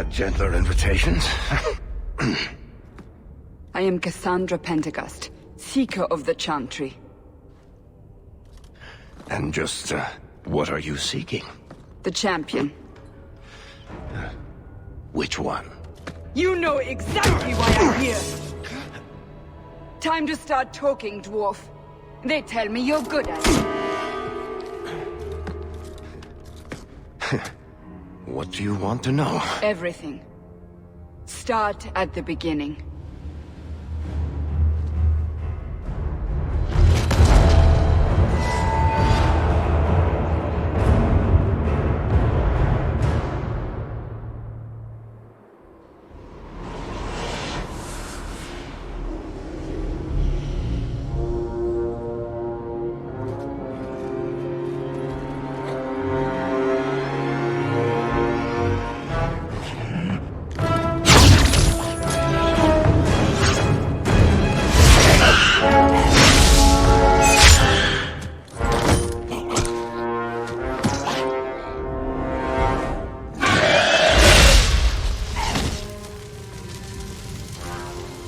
had gentler invitations. I am Cassandra Pentecost, Seeker of the Chantry. And just, what are you seeking? The champion. Which one? You know exactly why I'm here! Time to start talking, dwarf. They tell me you're good at it. What do you want to know? Everything. Start at the beginning.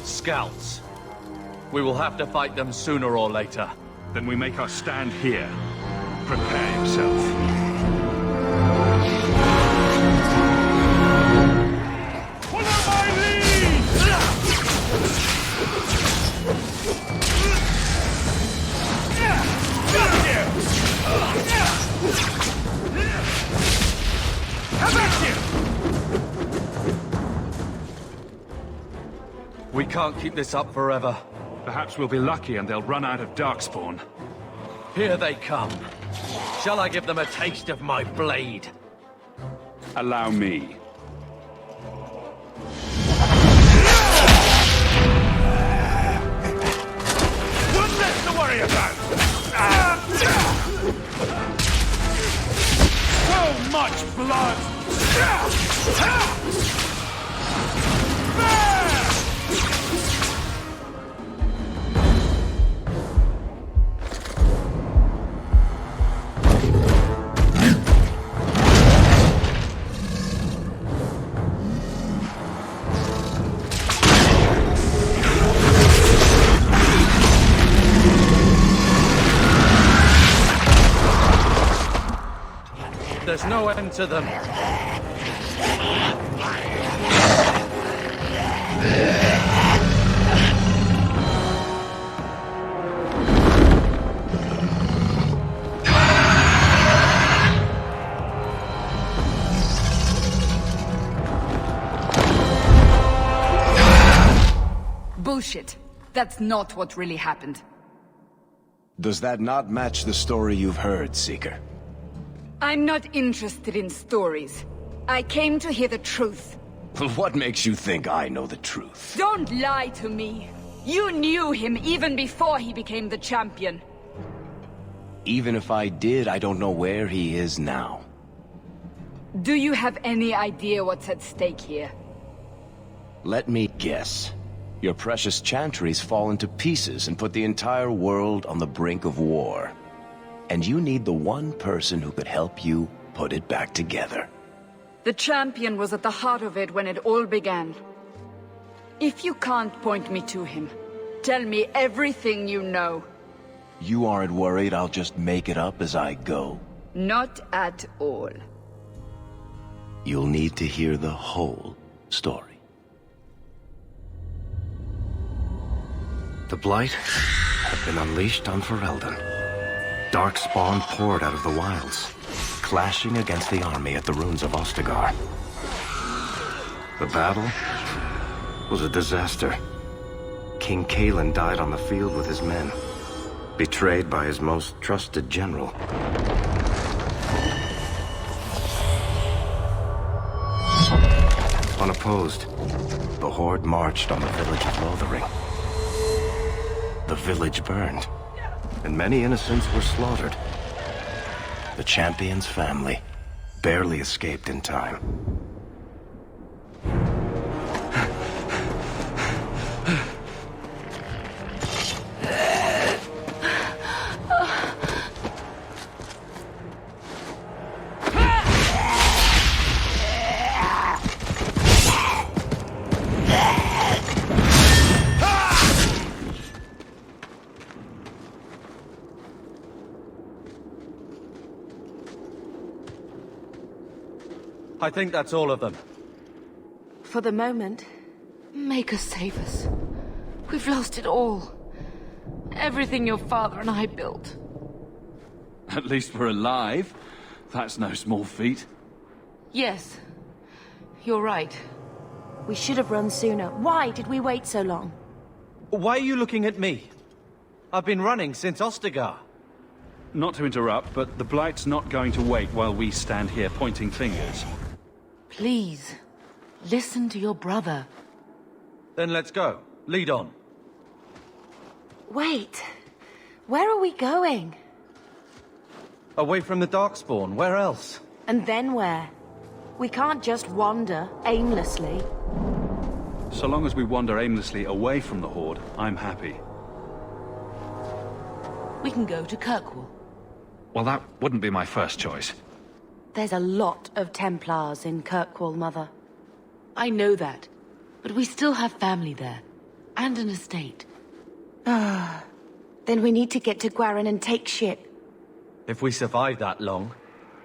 Scouts. We will have to fight them sooner or later. Then we make our stand here. Prepare yourself. Follow my lead! How about you? We can't keep this up forever. Perhaps we'll be lucky and they'll run out of Darkspawn. Here they come. Shall I give them a taste of my blade? Allow me. One less to worry about! So much blood! There's no end to them. Bullshit. That's not what really happened. Does that not match the story you've heard, Seeker? I'm not interested in stories. I came to hear the truth. What makes you think I know the truth? Don't lie to me. You knew him even before he became the champion. Even if I did, I don't know where he is now. Do you have any idea what's at stake here? Let me guess. Your precious chantry's fallen to pieces and put the entire world on the brink of war. And you need the one person who could help you put it back together. The champion was at the heart of it when it all began. If you can't point me to him, tell me everything you know. You aren't worried I'll just make it up as I go? Not at all. You'll need to hear the whole story. The Blight had been unleashed on Ferelden. Darkspawn poured out of the wilds, clashing against the army at the ruins of Ostagar. The battle was a disaster. King Cailan died on the field with his men, betrayed by his most trusted general. Unopposed, the Horde marched on the village of Lothering. The village burned, and many innocents were slaughtered. The champion's family barely escaped in time. I think that's all of them. For the moment, Maker save us. We've lost it all. Everything your father and I built. At least we're alive. That's no small feat. Yes, you're right. We should have run sooner. Why did we wait so long? Why are you looking at me? I've been running since Ostagar. Not to interrupt, but the Blight's not going to wait while we stand here pointing fingers. Please, listen to your brother. Then let's go. Lead on. Wait, where are we going? Away from the Darkspawn, where else? And then where? We can't just wander aimlessly. So long as we wander aimlessly away from the Horde, I'm happy. We can go to Kirkwall. Well, that wouldn't be my first choice. There's a lot of Templars in Kirkwall, Mother. I know that, but we still have family there, and an estate. Then we need to get to Gwarin and take ship. If we survive that long,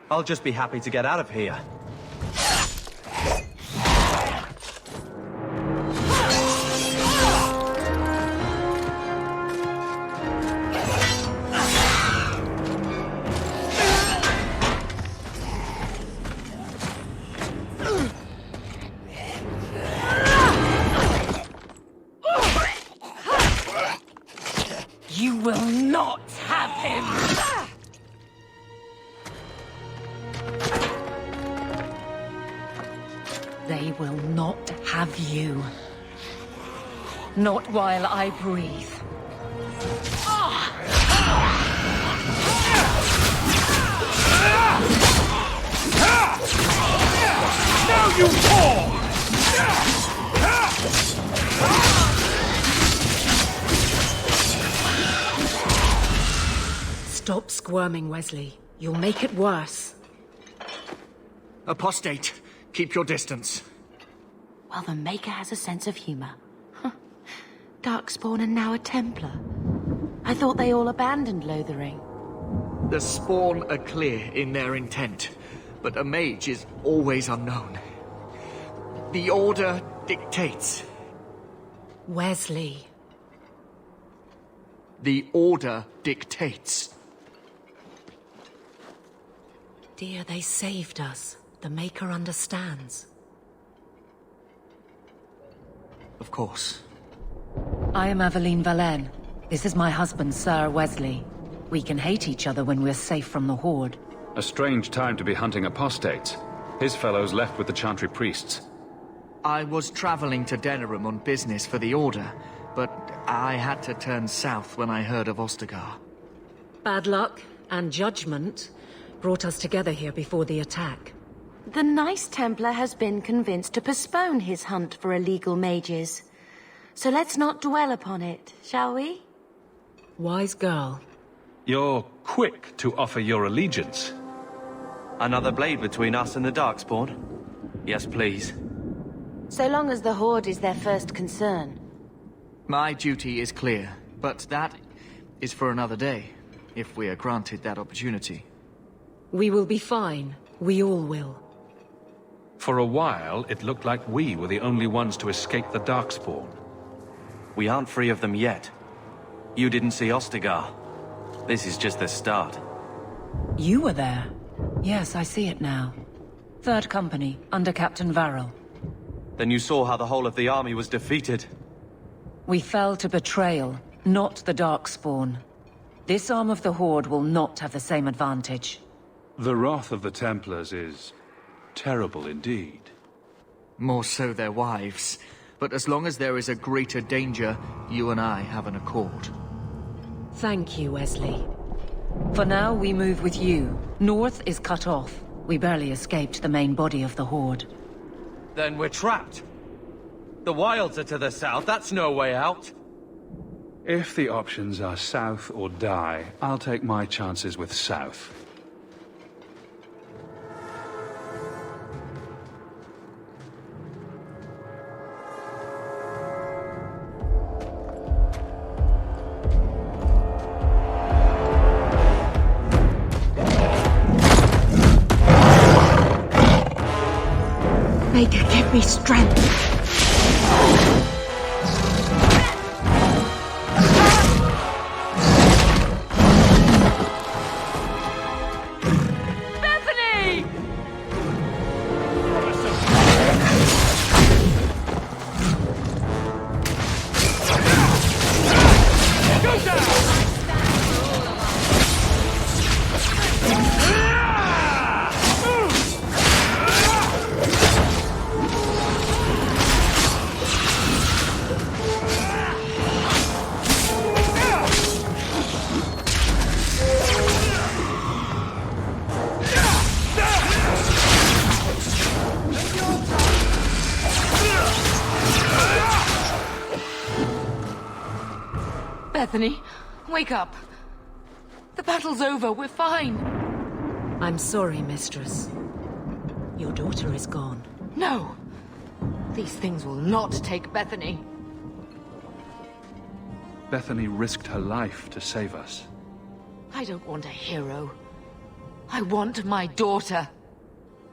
I'll just be happy to get out of here. You will not have him! They will not have you. Not while I breathe. Now you fall! Stop squirming, Wesley. You'll make it worse. Apostate, keep your distance. Well, the Maker has a sense of humor. Huh. Darkspawn and now a Templar. I thought they all abandoned Lothering. The Spawn are clear in their intent, but a mage is always unknown. The Order dictates. Wesley. The Order dictates. Dear, they saved us. The Maker understands. Of course. I am Aveline Valenne. This is my husband, Sir Wesley. We can hate each other when we're safe from the Horde. A strange time to be hunting apostates. His fellows left with the Chantry priests. I was traveling to Denerim on business for the Order, but I had to turn south when I heard of Ostagar. Bad luck and judgment brought us together here before the attack. The nice Templar has been convinced to postpone his hunt for illegal mages. So let's not dwell upon it, shall we? Wise girl. You're quick to offer your allegiance. Another blade between us and the Darkspawn? Yes, please. So long as the Horde is their first concern. My duty is clear, but that is for another day, if we are granted that opportunity. We will be fine. We all will. For a while, it looked like we were the only ones to escape the Darkspawn. We aren't free of them yet. You didn't see Ostagar. This is just the start. You were there. Yes, I see it now. Third Company, under Captain Varrel. Then you saw how the whole of the army was defeated. We fell to betrayal, not the Darkspawn. This arm of the Horde will not have the same advantage. The wrath of the Templars is terrible indeed. More so their wives. But as long as there is a greater danger, you and I have an accord. Thank you, Wesley. For now, we move with you. North is cut off. We barely escaped the main body of the Horde. Then we're trapped. The wilds are to the south, that's no way out. If the options are south or die, I'll take my chances with south. Maker, give me strength. Bethany! Go down! Bethany, wake up. The battle's over. We're fine. I'm sorry, mistress. Your daughter is gone. No. These things will not take Bethany. Bethany risked her life to save us. I don't want a hero. I want my daughter.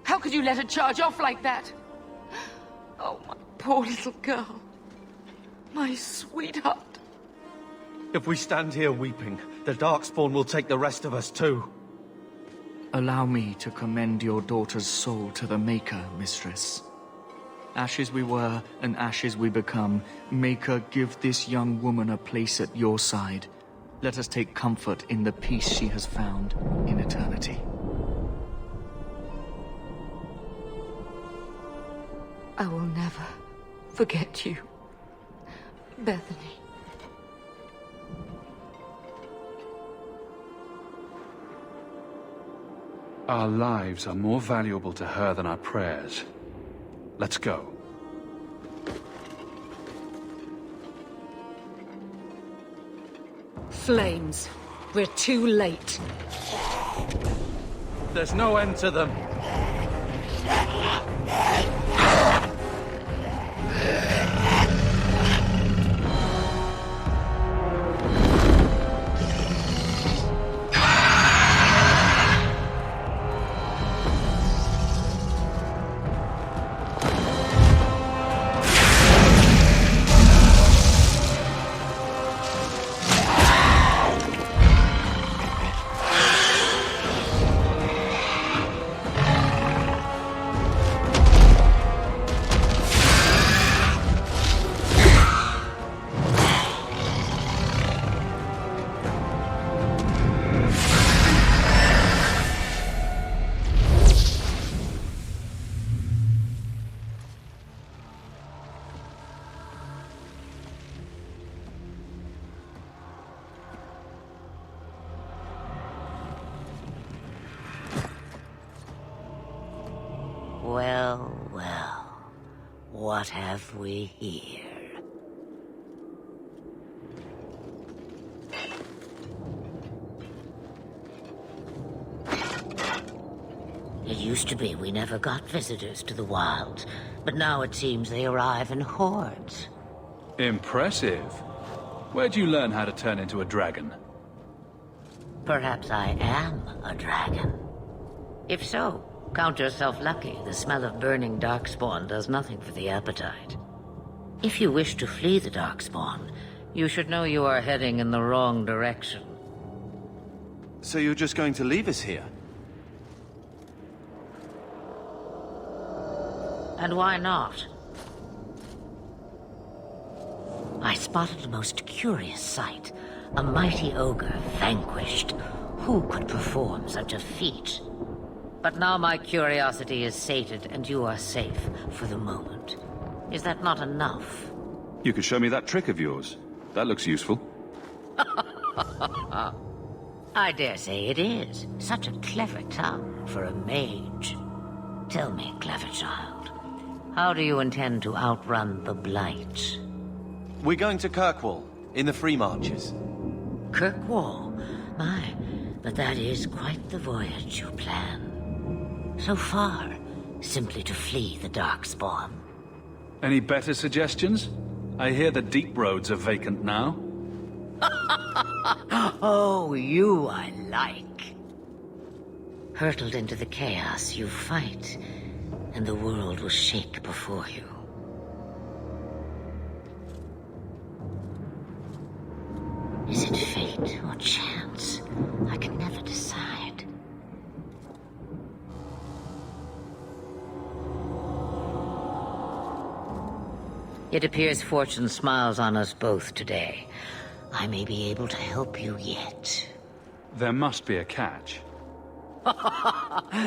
How could you let her charge off like that? Oh, my poor little girl. My sweetheart. If we stand here weeping, the Darkspawn will take the rest of us too. Allow me to commend your daughter's soul to the Maker, mistress. Ashes we were, and ashes we become. Maker, give this young woman a place at your side. Let us take comfort in the peace she has found in eternity. I will never forget you, Bethany. Our lives are more valuable to her than our prayers. Let's go. Flames. We're too late. There's no end to them. Well, well. What have we here? It used to be we never got visitors to the wilds, but now it seems they arrive in hordes. Impressive. Where'd you learn how to turn into a dragon? Perhaps I am a dragon. If so, count yourself lucky. The smell of burning darkspawn does nothing for the appetite. If you wish to flee the darkspawn, you should know you are heading in the wrong direction. So you're just going to leave us here? And why not? I spotted a most curious sight. A mighty ogre vanquished. Who could perform such a feat? But now my curiosity is sated, and you are safe for the moment. Is that not enough? You could show me that trick of yours. That looks useful. I dare say it is. Such a clever tongue for a mage. Tell me, clever child, how do you intend to outrun the Blight? We're going to Kirkwall, in the Free Marches. Kirkwall? My, but that is quite the voyage you plan. So far, simply to flee the Darkspawn. Any better suggestions? I hear the deep roads are vacant now. Oh, you I like. Hurtled into the chaos you fight. and the world will shake before you. Is it fate or chance? I can never decide. It appears fortune smiles on us both today. I may be able to help you yet. There must be a catch.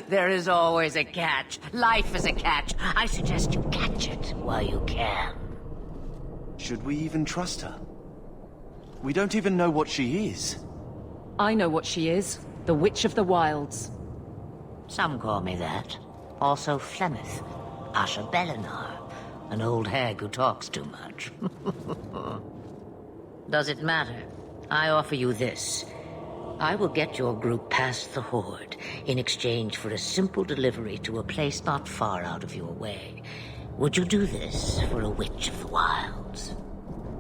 There is always a catch. Life is a catch. I suggest you catch it while you can. Should we even trust her? We don't even know what she is. I know what she is. The Witch of the Wilds. Some call me that. Also Flemeth, Asha Belinar, an old hag who talks too much. Does it matter? I offer you this. I will get your group past the Horde in exchange for a simple delivery to a place not far out of your way. Would you do this for a Witch of the Wilds?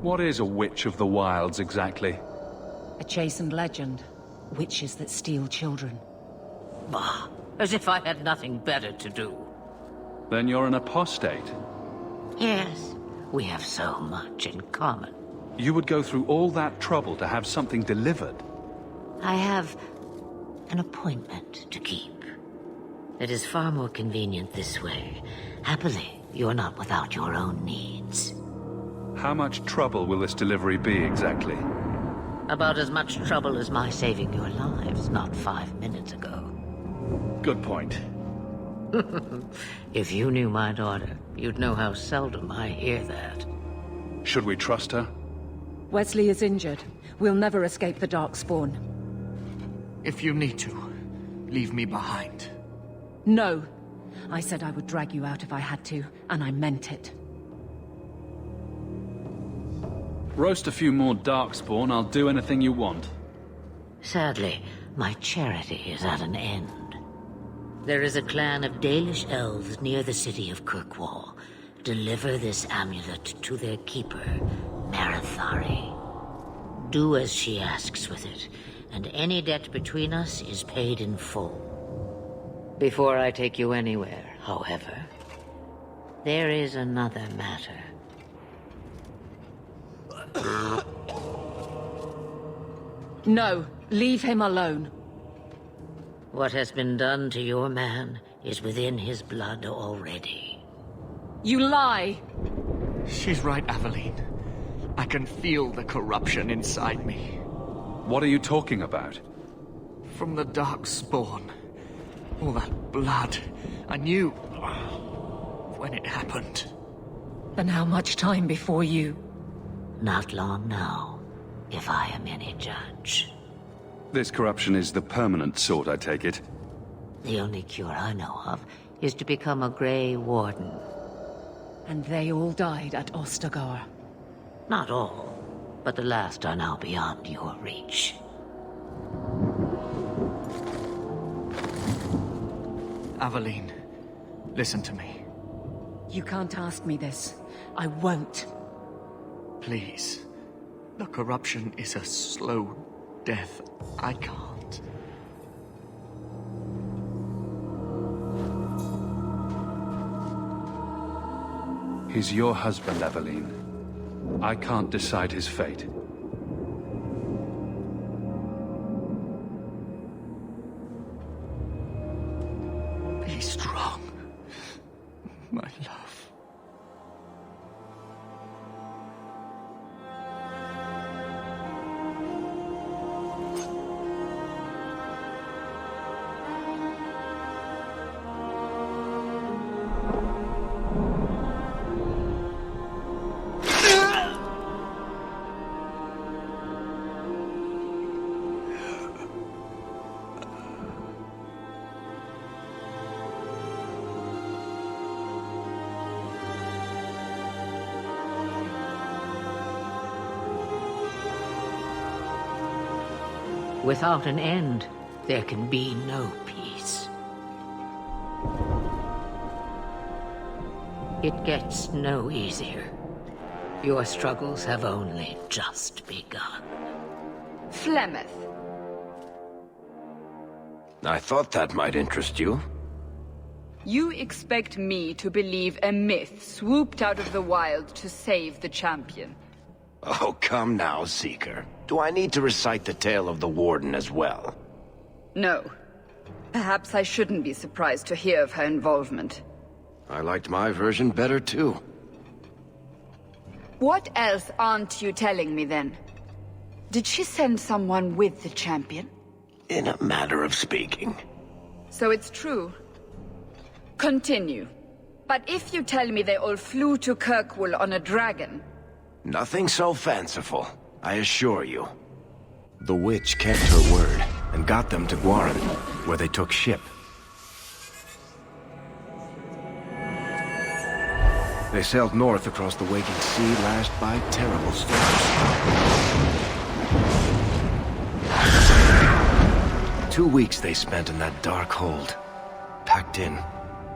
What is a Witch of the Wilds exactly? A chastened legend. Witches that steal children. Bah, as if I had nothing better to do. Then you're an apostate. Yes, we have so much in common. You would go through all that trouble to have something delivered? I have an appointment to keep. It is far more convenient this way. Happily, you're not without your own needs. How much trouble will this delivery be exactly? About as much trouble as my saving your lives not 5 minutes ago. Good point. If you knew my daughter, you'd know how seldom I hear that. Should we trust her? Wesley is injured. We'll never escape the Darkspawn. If you need to, leave me behind. No. I said I would drag you out if I had to, and I meant it. Roast a few more Darkspawn, I'll do anything you want. Sadly, my charity is at an end. There is a clan of Dalish elves near the city of Kirkwall. Deliver this amulet to their keeper, Marathari. Do as she asks with it, and any debt between us is paid in full. Before I take you anywhere, however, there is another matter. No, leave him alone. What has been done to your man is within his blood already. You lie! She's right, Aveline. I can feel the corruption inside me. What are you talking about? From the Darkspawn. All that blood. I knew when it happened. Then how much time before you? Not long now, if I am any judge. This corruption is the permanent sort, I take it? The only cure I know of is to become a Grey Warden. And they all died at Ostagar. Not all, but the last are now beyond your reach. Aveline, listen to me. You can't ask me this. I won't. Please. The corruption is a slow death. I can't. He's your husband, Aveline. I can't decide his fate. Be strong, my love. Without an end, there can be no peace. It gets no easier. Your struggles have only just begun. Flemeth. I thought that might interest you. You expect me to believe a myth swooped out of the wild to save the champion? Oh, come now, Seeker. Do I need to recite the tale of the Warden as well? No. Perhaps I shouldn't be surprised to hear of her involvement. I liked my version better, too. What else aren't you telling me, then? Did she send someone with the champion? In a manner of speaking. So it's true. Continue. But if you tell me they all flew to Kirkwall on a dragon... Nothing so fanciful, I assure you. The witch kept her word, and got them to Guaran, where they took ship. They sailed north across the waking sea, lashed by terrible storms. 2 weeks they spent in that dark hold, packed in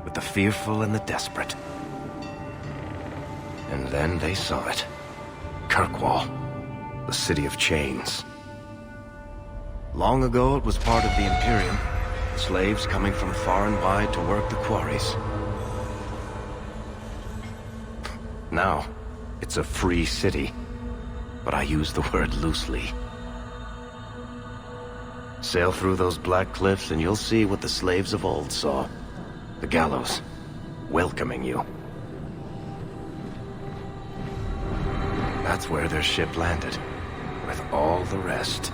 with the fearful and the desperate. And then they saw it. Kirkwall, the city of chains. Long ago it was part of the Imperium, slaves coming from far and wide to work the quarries. Now, it's a free city, but I use the word loosely. Sail through those black cliffs and you'll see what the slaves of old saw. The gallows, welcoming you. That's where their ship landed, with all the rest.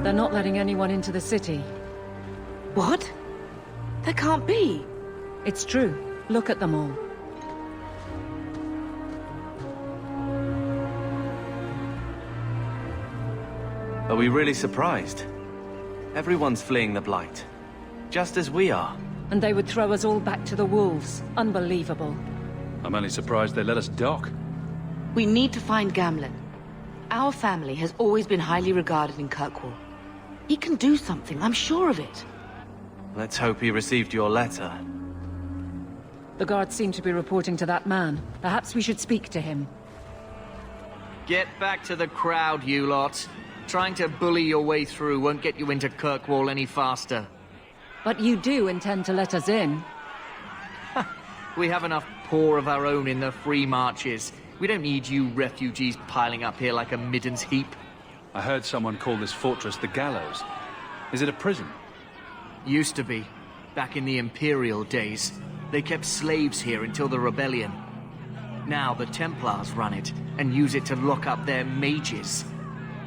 They're not letting anyone into the city. What? That can't be. It's true. Look at them all. Are we really surprised? Everyone's fleeing the Blight. Just as we are. And they would throw us all back to the wolves. Unbelievable. I'm only surprised they let us dock. We need to find Gamlen. Our family has always been highly regarded in Kirkwall. He can do something, I'm sure of it. Let's hope he received your letter. The guards seem to be reporting to that man. Perhaps we should speak to him. Get back to the crowd, you lot. Trying to bully your way through won't get you into Kirkwall any faster. But you do intend to let us in. We have enough poor of our own in the free marches. We don't need you refugees piling up here like a middens heap. I heard someone call this fortress the Gallows. Is it a prison? Used to be. Back in the Imperial days. They kept slaves here until the rebellion. Now the Templars run it, and use it to lock up their mages.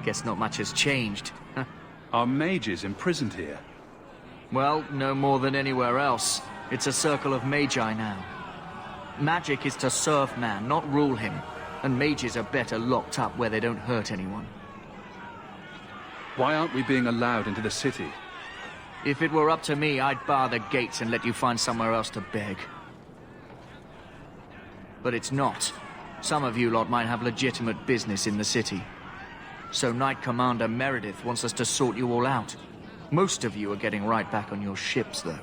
Guess not much has changed. Are mages imprisoned here? Well, no more than anywhere else. It's a circle of magi now. Magic is to serve man, not rule him. And mages are better locked up where they don't hurt anyone. Why aren't we being allowed into the city? If it were up to me, I'd bar the gates and let you find somewhere else to beg. But it's not. Some of you lot might have legitimate business in the city. So Knight Commander Meredith wants us to sort you all out. Most of you are getting right back on your ships, though.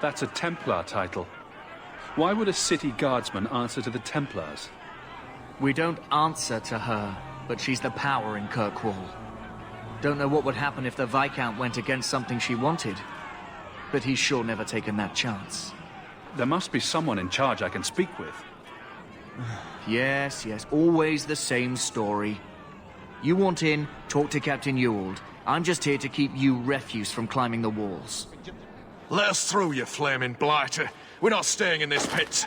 That's a Templar title. Why would a city guardsman answer to the Templars? We don't answer to her, but she's the power in Kirkwall. Don't know what would happen if the Viscount went against something she wanted. But he's sure never taken that chance. There must be someone in charge I can speak with. Yes, always the same story. You want in, talk to Captain Ewald. I'm just here to keep you refuse from climbing the walls. Let us through, you flaming blighter. We're not staying in this pit.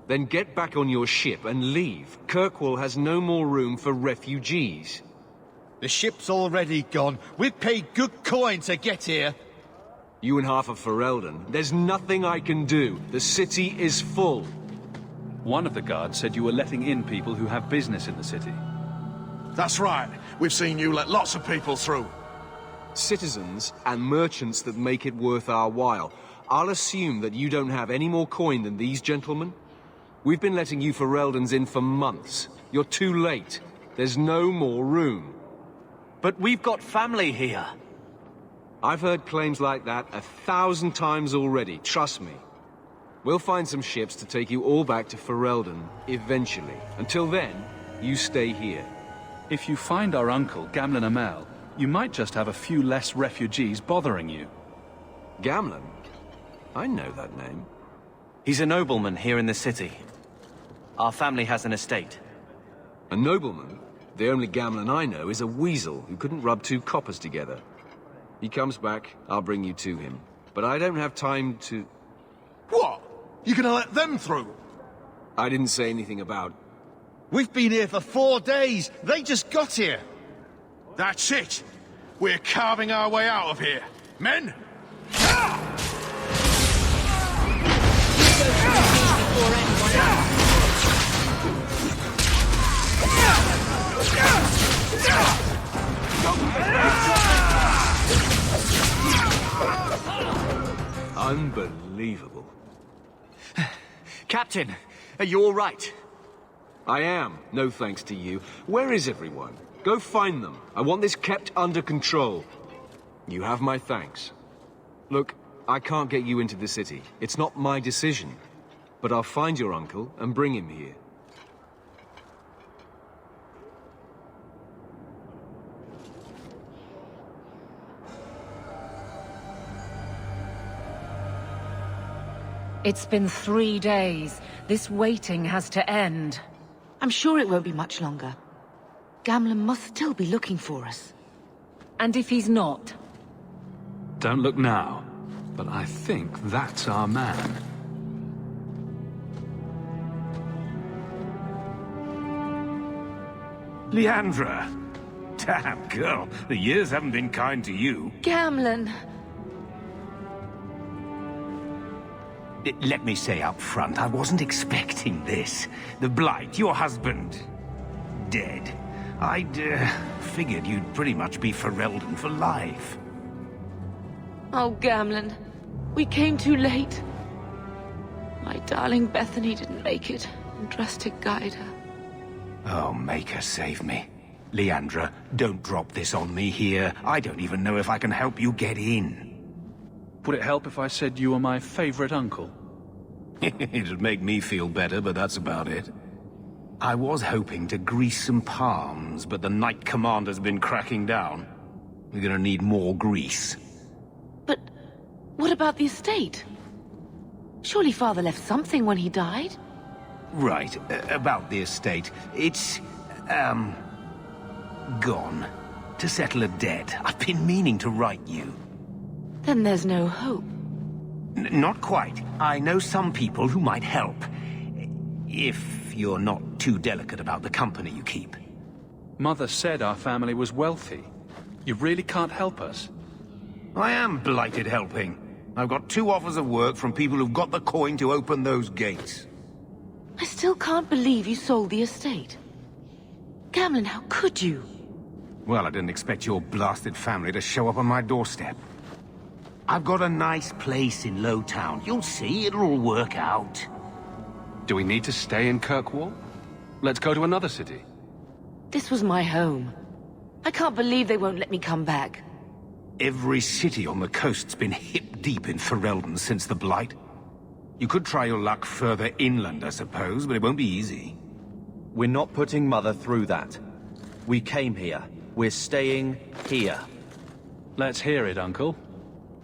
Then get back on your ship and leave. Kirkwall has no more room for refugees. The ship's already gone. We've paid good coin to get here. You and half of Ferelden. There's nothing I can do. The city is full. One of the guards said you were letting in people who have business in the city. That's right. We've seen you let lots of people through. Citizens and merchants that make it worth our while. I'll assume that you don't have any more coin than these gentlemen. We've been letting you Fereldans in for months. You're too late. There's no more room. But we've got family here. I've heard claims like that 1,000 times already, trust me. We'll find some ships to take you all back to Ferelden, eventually. Until then, you stay here. If you find our uncle, Gamlen Amel, you might just have a few less refugees bothering you. Gamlen? I know that name. He's a nobleman here in the city. Our family has an estate. A nobleman? The only Gamlen I know is a weasel who couldn't rub 2 coppers together. He comes back, I'll bring you to him. But I don't have time to... What? You gonna let them through? I didn't say anything about... We've been here for 4 days. They just got here. That's it. We're carving our way out of here. Men? Unbelievable. Captain, are you all right? I am, no thanks to you. Where is everyone? Go find them. I want this kept under control. You have my thanks. Look, I can't get you into the city. It's not my decision. But I'll find your uncle and bring him here. It's been 3 days. This waiting has to end. I'm sure it won't be much longer. Gamlen must still be looking for us. And if he's not? Don't look now, but I think that's our man. Leandra! Damn, girl, the years haven't been kind to you. Gamlen! Let me say up front, I wasn't expecting this. The Blight, your husband, dead. I'd figured you'd pretty much be Ferelden for life. Oh, Gamlen. We came too late. My darling Bethany didn't make it, and Drastic guide her. Oh, Maker, save me. Leandra, don't drop this on me here. I don't even know if I can help you get in. Would it help if I said you were my favorite uncle? It'd make me feel better, but that's about it. I was hoping to grease some palms, but the Knight Commander's been cracking down. We're gonna need more grease. But what about the estate? Surely Father left something when he died? Right, about the estate. It's, gone. To settle a debt. I've been meaning to write you. Then there's no hope. Not quite. I know some people who might help. If you're not too delicate about the company you keep. Mother said our family was wealthy. You really can't help us? I am blighted helping. I've got 2 offers of work from people who've got the coin to open those gates. I still can't believe you sold the estate. Gamlen, how could you? Well, I didn't expect your blasted family to show up on my doorstep. I've got a nice place in Lowtown. You'll see, it'll all work out. Do we need to stay in Kirkwall? Let's go to another city. This was my home. I can't believe they won't let me come back. Every city on the coast's been hip-deep in Ferelden since the Blight. You could try your luck further inland, I suppose, but it won't be easy. We're not putting Mother through that. We came here. We're staying here. Let's hear it, Uncle.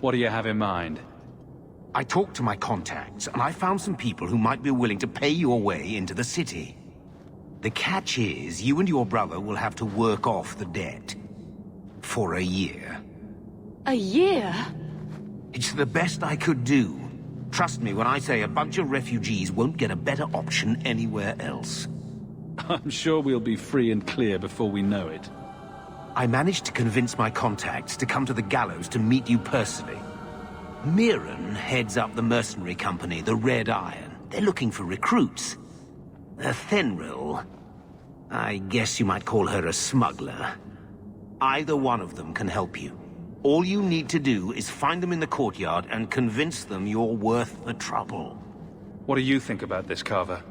What do you have in mind? I talked to my contacts, and I found some people who might be willing to pay your way into the city. The catch is, you and your brother will have to work off the debt. For a year. A year? It's the best I could do. Trust me when I say a bunch of refugees won't get a better option anywhere else. I'm sure we'll be free and clear before we know it. I managed to convince my contacts to come to the gallows to meet you personally. Mirren heads up the mercenary company, the Red Iron. They're looking for recruits. Fenrir, I guess you might call her a smuggler. Either one of them can help you. All you need to do is find them in the courtyard and convince them you're worth the trouble. What do you think about this, Carver?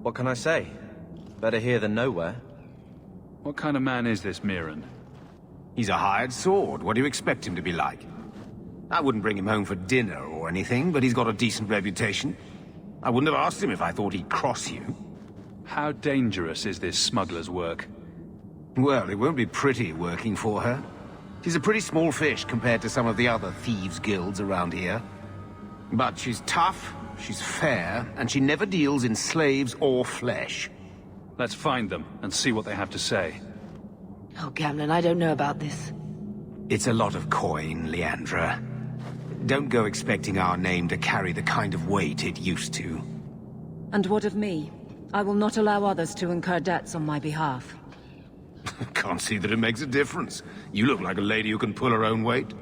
What can I say? Better here than nowhere. What kind of man is this Mirren? He's a hired sword. What do you expect him to be like? I wouldn't bring him home for dinner or anything, but he's got a decent reputation. I wouldn't have asked him if I thought he'd cross you. How dangerous is this smuggler's work? Well, it won't be pretty working for her. She's a pretty small fish compared to some of the other thieves' guilds around here. But she's tough, she's fair, and she never deals in slaves or flesh. Let's find them and see what they have to say. Oh, Gamlen, I don't know about this. It's a lot of coin, Leandra. Don't go expecting our name to carry the kind of weight it used to. And what of me? I will not allow others to incur debts on my behalf. Can't see that it makes a difference. You look like a lady who can pull her own weight.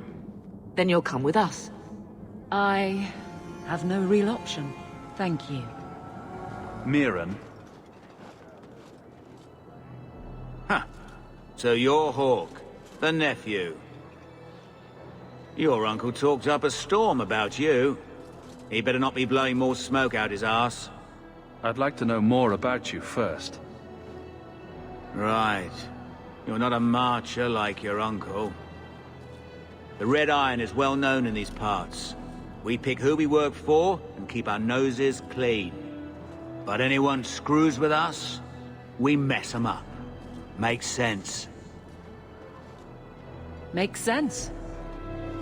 Then you'll come with us. I have no real option. Thank you. Mirren? Huh. So you're Hawk, the nephew. Your uncle talked up a storm about you. He better not be blowing more smoke out his arse. I'd like to know more about you first. Right. You're not a marcher like your uncle. The Red Iron is well known in these parts. We pick who we work for and keep our noses clean. But anyone screws with us, we mess them up. Makes sense. Makes sense.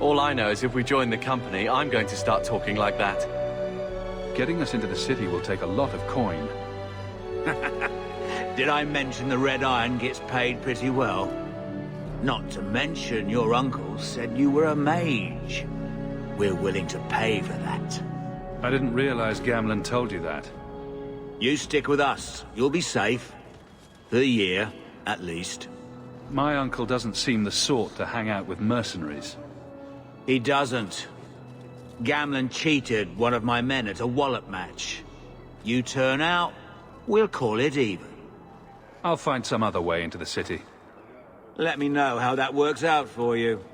All I know is if we join the company, I'm going to start talking like that. Getting us into the city will take a lot of coin. Did I mention the Red Iron gets paid pretty well? Not to mention your uncle said you were a mage. We're willing to pay for that. I didn't realize Gamlen told you that. You stick with us. You'll be safe. For a year, at least. My uncle doesn't seem the sort to hang out with mercenaries. He doesn't. Gamlen cheated one of my men at a wallop match. You turn out, we'll call it even. I'll find some other way into the city. Let me know how that works out for you.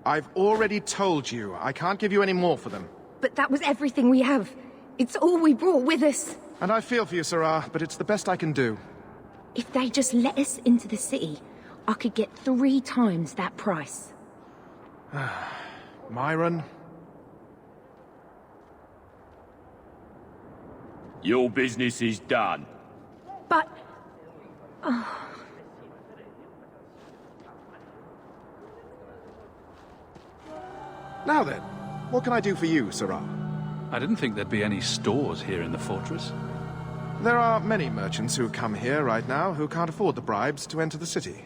I've already told you, I can't give you any more for them. But that was everything we have. It's all we brought with us. And I feel for you, Sarah, but it's the best I can do. If they just let us into the city, I could get 3 times that price. Myron? Your business is done. But... Oh. Now then, what can I do for you, Sarah? I didn't think there'd be any stores here in the fortress. There are many merchants who come here right now who can't afford the bribes to enter the city.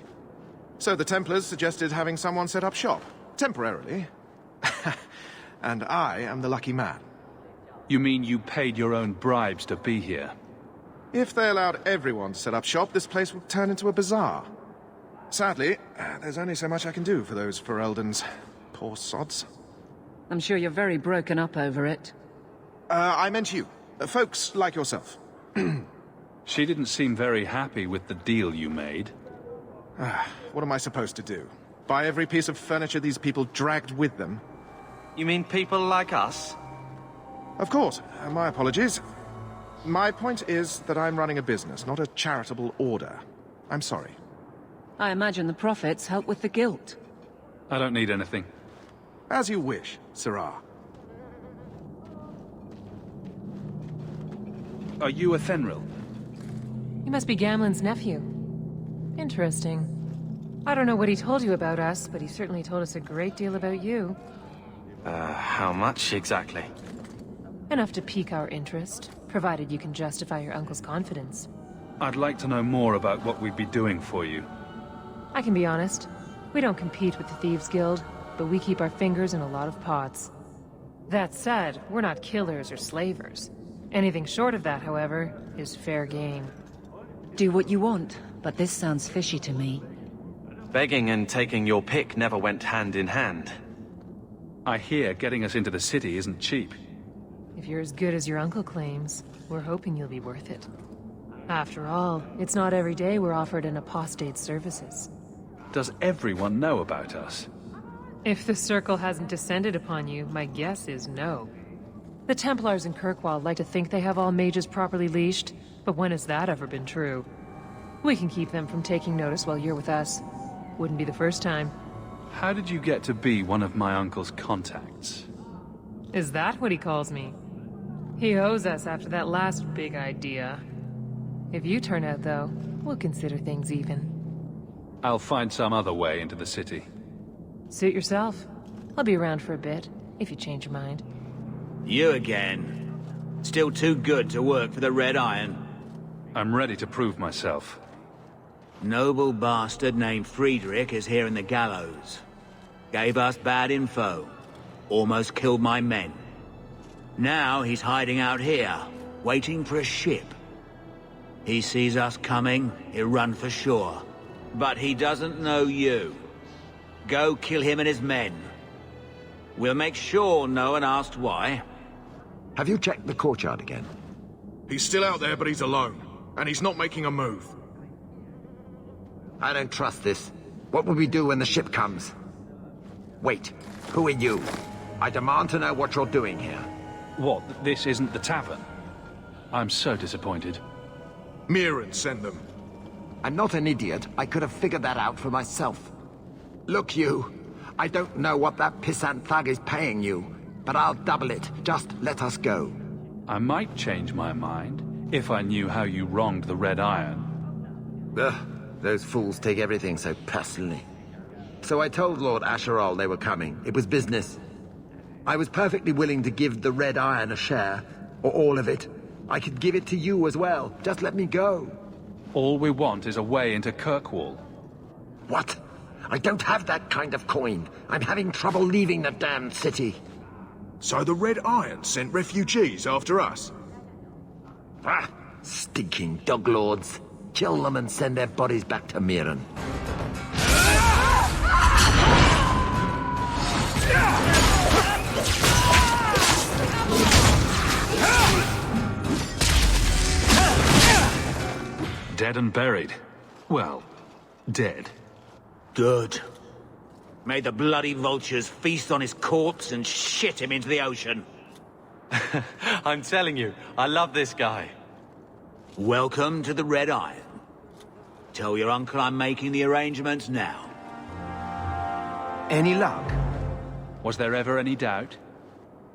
So the Templars suggested having someone set up shop, temporarily. And I am the lucky man. You mean you paid your own bribes to be here? If they allowed everyone to set up shop, this place would turn into a bazaar. Sadly, there's only so much I can do for those Fereldans. Poor sods. I'm sure you're very broken up over it. I meant you. Folks like yourself. She didn't seem very happy with the deal you made. What am I supposed to do? Buy every piece of furniture these people dragged with them? You mean people like us? Of course. My apologies. My point is that I'm running a business, not a charitable order. I'm sorry. I imagine the profits help with the guilt. I don't need anything. As you wish, Sarah. Are you a Fenrir? You must be Gamlen's nephew. Interesting. I don't know what he told you about us, but he certainly told us a great deal about you. How much exactly? Enough to pique our interest, provided you can justify your uncle's confidence. I'd like to know more about what we'd be doing for you. I can be honest. We don't compete with the Thieves' Guild, but we keep our fingers in a lot of pots. That said, we're not killers or slavers. Anything short of that, however, is fair game. Do what you want, but this sounds fishy to me. Begging and taking your pick never went hand in hand. I hear getting us into the city isn't cheap. If you're as good as your uncle claims, we're hoping you'll be worth it. After all, it's not every day we're offered an apostate's services. Does everyone know about us? If the Circle hasn't descended upon you, my guess is no. The Templars in Kirkwall like to think they have all mages properly leashed, but when has that ever been true? We can keep them from taking notice while you're with us. Wouldn't be the first time. How did you get to be one of my uncle's contacts? Is that what he calls me? He owes us after that last big idea. If you turn out, though, we'll consider things even. I'll find some other way into the city. Suit yourself. I'll be around for a bit, if you change your mind. You again. Still too good to work for the Red Iron. I'm ready to prove myself. Noble bastard named Friedrich is here in the gallows. Gave us bad info. Almost killed my men. Now he's hiding out here, waiting for a ship. He sees us coming, he'll run for shore. But he doesn't know you. Go kill him and his men. We'll make sure no one asks why. Have you checked the courtyard again? He's still out there, but he's alone. And he's not making a move. I don't trust this. What will we do when the ship comes? Wait, who are you? I demand to know what you're doing here. What, this isn't the tavern? I'm so disappointed. Mirren sent them. I'm not an idiot. I could have figured that out for myself. Look, you. I don't know what that pissant thug is paying you, but I'll double it. Just let us go. I might change my mind, if I knew how you wronged the Red Iron. Ugh, those fools take everything so personally. So I told Lord Asherall they were coming. It was business. I was perfectly willing to give the Red Iron a share, or all of it. I could give it to you as well. Just let me go. All we want is a way into Kirkwall. What? I don't have that kind of coin. I'm having trouble leaving the damned city. So the Red Iron sent refugees after us? Ah, stinking dog lords. Kill them and send their bodies back to Mirren. Dead and buried. Well, dead. Good. May the bloody vultures feast on his corpse and shit him into the ocean. I'm telling you, I love this guy. Welcome to the Red Iron. Tell your uncle I'm making the arrangements now. Any luck? Was there ever any doubt?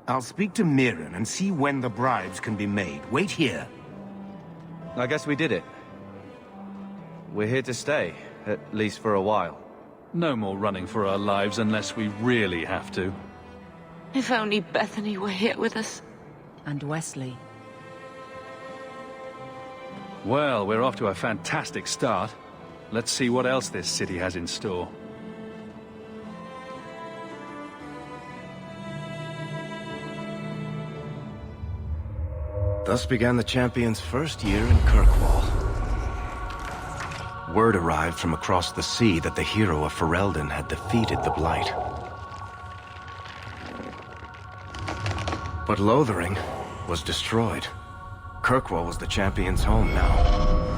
I'll speak to Mirren and see when the bribes can be made. Wait here. I guess we did it. We're here to stay, at least for a while. No more running for our lives unless we really have to. If only Bethany were here with us. And Wesley. Well, we're off to a fantastic start. Let's see what else this city has in store. Thus began the champion's first year in Kirkwall. Word arrived from across the sea that the hero of Ferelden had defeated the Blight. But Lothering was destroyed. Kirkwall was the champion's home now.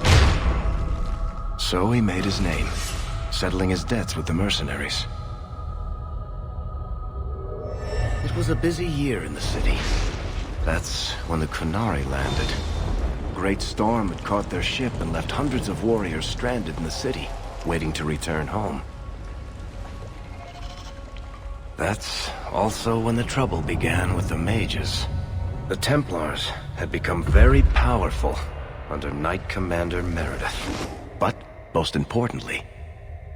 So he made his name, settling his debts with the mercenaries. It was a busy year in the city. That's when the Kunari landed. A great storm had caught their ship and left hundreds of warriors stranded in the city, waiting to return home. That's also when the trouble began with the mages. The Templars had become very powerful under Knight Commander Meredith. But, most importantly,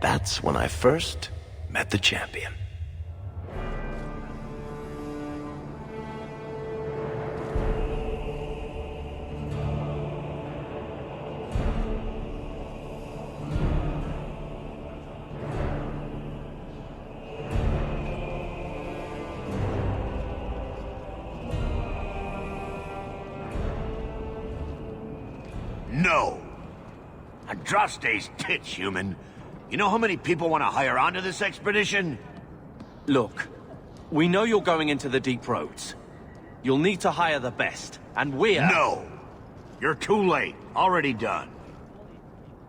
that's when I first met the champion. No. Andraste's tits, human. You know how many people want to hire onto this expedition? Look, we know you're going into the deep roads. You'll need to hire the best, and we're... No! You're too late. Already done.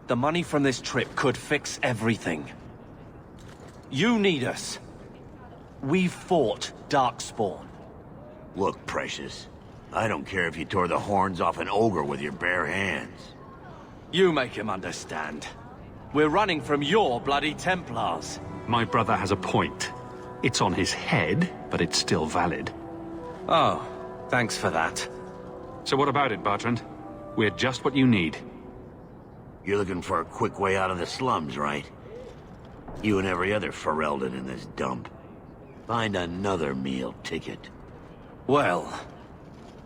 The money from this trip could fix everything. You need us. We fought Darkspawn. Look, Precious. I don't care if you tore the horns off an ogre with your bare hands. You make him understand. We're running from your bloody Templars. My brother has a point. It's on his head, but it's still valid. Oh, thanks for that. So what about it, Bertrand? We're just what you need. You're looking for a quick way out of the slums, right? You and every other Ferelden in this dump. Find another meal ticket. Well,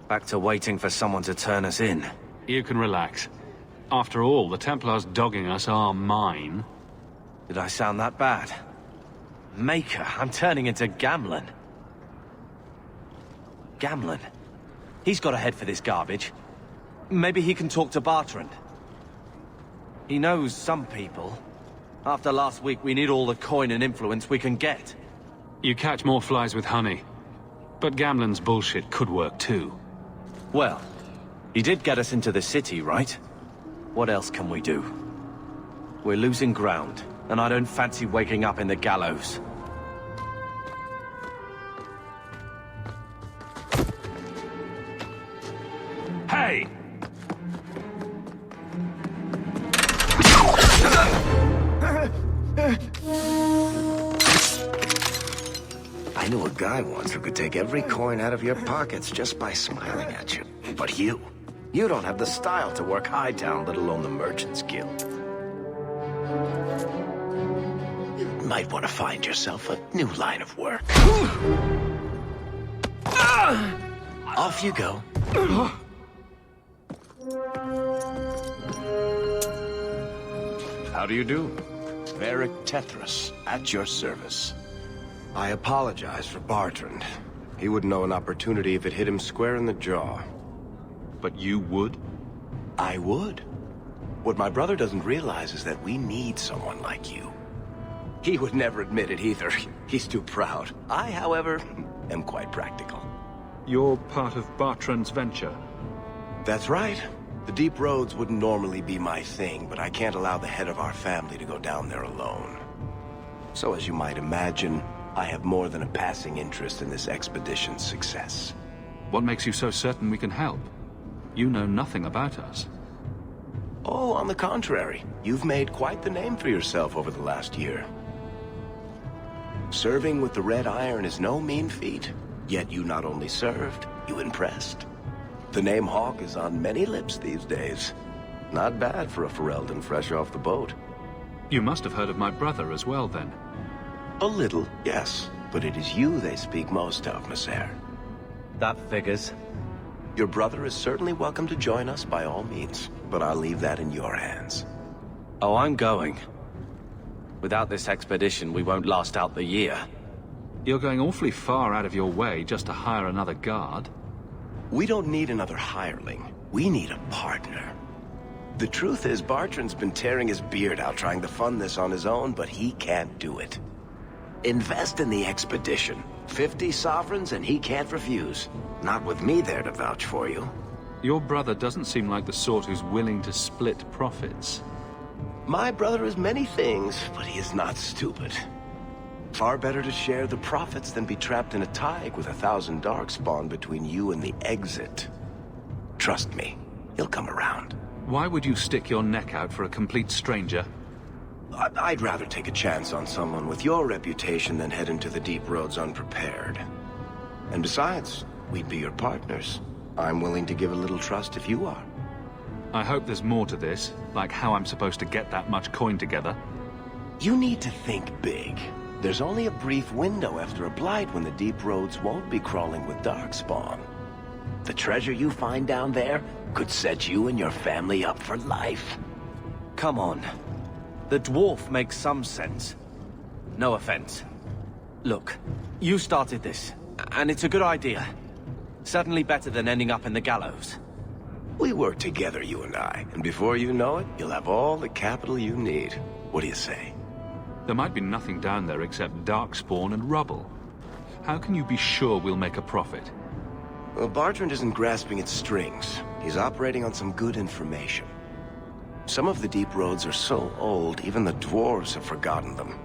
back to waiting for someone to turn us in. You can relax. After all, the Templars dogging us are mine. Did I sound that bad? Maker, I'm turning into Gamlen. Gamlen? He's got a head for this garbage. Maybe he can talk to Bertrand. He knows some people. After last week, we need all the coin and influence we can get. You catch more flies with honey. But Gamlen's bullshit could work too. Well, he did get us into the city, right? What else can we do? We're losing ground, and I don't fancy waking up in the gallows. Hey! I knew a guy once who could take every coin out of your pockets just by smiling at you. But you don't have the style to work Hightown, let alone the Merchants Guild. You might want to find yourself a new line of work. Off you go. How do you do? Varric Tethras, at your service. I apologize for Bertrand. He wouldn't know an opportunity if it hit him square in the jaw. But you would? I would. What my brother doesn't realize is that we need someone like you. He would never admit it either. He's too proud. I, however, am quite practical. You're part of Bertrand's venture? That's right. The deep roads wouldn't normally be my thing, but I can't allow the head of our family to go down there alone. So as you might imagine, I have more than a passing interest in this expedition's success. What makes you so certain we can help? You know nothing about us. Oh, on the contrary. You've made quite the name for yourself over the last year. Serving with the Red Iron is no mean feat. Yet you not only served, you impressed. The name Hawk is on many lips these days. Not bad for a Ferelden fresh off the boat. You must have heard of my brother as well, then. A little, yes. But it is you they speak most of, Messer. That figures. Your brother is certainly welcome to join us by all means, but I'll leave that in your hands. Oh, I'm going. Without this expedition, we won't last out the year. You're going awfully far out of your way just to hire another guard. We don't need another hireling. We need a partner. The truth is, Bertrand's been tearing his beard out trying to fund this on his own, but he can't do it. Invest in the expedition. 50 sovereigns and he can't refuse. Not with me there to vouch for you. Your brother doesn't seem like the sort who's willing to split profits. My brother is many things, but he is not stupid. Far better to share the profits than be trapped in a tide with 1,000 Darkspawn between you and the exit. Trust me, he'll come around. Why would you stick your neck out for a complete stranger? I'd rather take a chance on someone with your reputation than head into the deep roads unprepared. And besides, we'd be your partners. I'm willing to give a little trust if you are. I hope there's more to this, like how I'm supposed to get that much coin together. You need to think big. There's only a brief window after a blight when the deep roads won't be crawling with Darkspawn. The treasure you find down there could set you and your family up for life. Come on. The dwarf makes some sense. No offense. Look, you started this, and it's a good idea. Certainly better than ending up in the gallows. We work together, you and I, and before you know it, you'll have all the capital you need. What do you say? There might be nothing down there except darkspawn and rubble. How can you be sure we'll make a profit? Well, Bartrand isn't grasping at strings. He's operating on some good information. Some of the deep roads are so old, even the dwarves have forgotten them.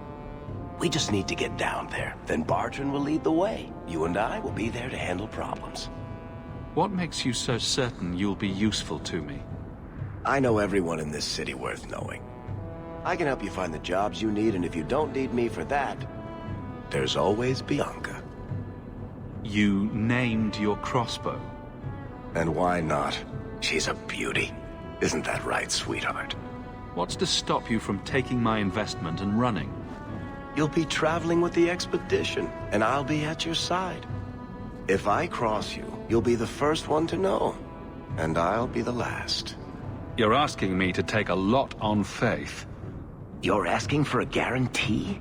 We just need to get down there. Then Bartrand will lead the way. You and I will be there to handle problems. What makes you so certain you'll be useful to me? I know everyone in this city worth knowing. I can help you find the jobs you need, and if you don't need me for that, there's always Bianca. You named your crossbow. And why not? She's a beauty. Isn't that right, sweetheart? What's to stop you from taking my investment and running? You'll be traveling with the expedition, and I'll be at your side. If I cross you, you'll be the first one to know, and I'll be the last. You're asking me to take a lot on faith. You're asking for a guarantee?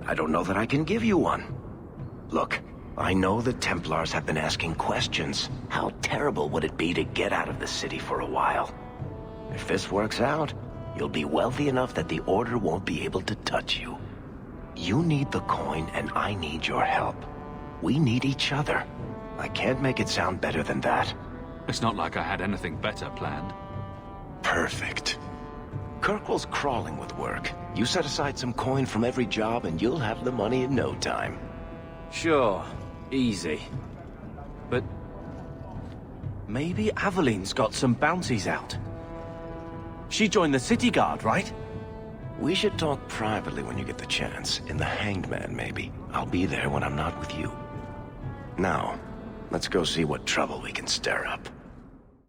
I don't know that I can give you one. Look, I know the Templars have been asking questions. How terrible would it be to get out of the city for a while? If this works out, you'll be wealthy enough that the Order won't be able to touch you. You need the coin, and I need your help. We need each other. I can't make it sound better than that. It's not like I had anything better planned. Perfect. Kirkwall's crawling with work. You set aside some coin from every job, and you'll have the money in no time. Sure. Easy. But maybe Aveline's got some bounties out. She joined the city guard, right? We should talk privately when you get the chance. In the Hanged Man, maybe. I'll be there when I'm not with you. Now, let's go see what trouble we can stir up.